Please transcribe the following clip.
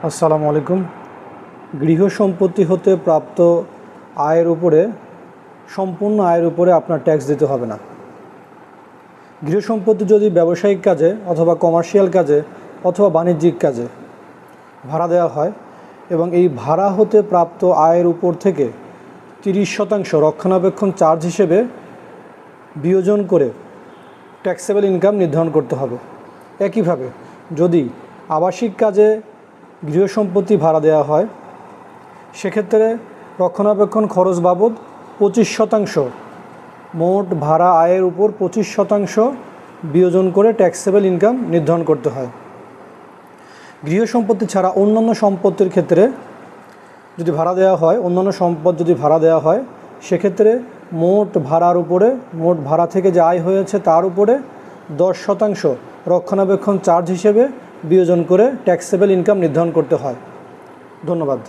আসসালামু আলাইকুম। গৃহ সম্পত্তি হতে প্রাপ্ত আয়ের উপরে সম্পূর্ণ আয়ের উপরে আপনার ট্যাক্স দিতে হবে না। গৃহ সম্পত্তি যদি ব্যবসায়িক কাজে অথবা কমার্শিয়াল কাজে অথবা বাণিজ্যিক কাজে ভাড়া দেওয়া হয় এবং এই ভাড়া হতে প্রাপ্ত আয়ের উপর থেকে 30% রক্ষণাবেক্ষণ চার্জ হিসেবে বিয়োজন করে ট্যাক্সেবল ইনকাম নির্ধারণ করতে হবে। একইভাবে যদি আবাসিক কাজে গৃহ সম্পত্তি ভাড়া দেওয়া হয় সেক্ষেত্রে রক্ষণাবেক্ষণ খরচ বাবদ 25% মোট ভাড়া আয়ের উপর 25% বিয়োজন করে ট্যাক্সেবল ইনকাম নির্ধারণ করতে হয়। গৃহ সম্পত্তি ছাড়া অন্যান্য সম্পত্তির ক্ষেত্রে যদি ভাড়া দেওয়া হয়, অন্যান্য সম্পদ যদি ভাড়া দেওয়া হয় সেক্ষেত্রে মোট ভাড়ার উপরে, মোট ভাড়া থেকে যে আয় হয়েছে তার উপরে 10% রক্ষণাবেক্ষণ চার্জ হিসেবে বিয়োজন করে ট্যাক্সেবল ইনকাম নির্ধারণ করতে হয়। ধন্যবাদ।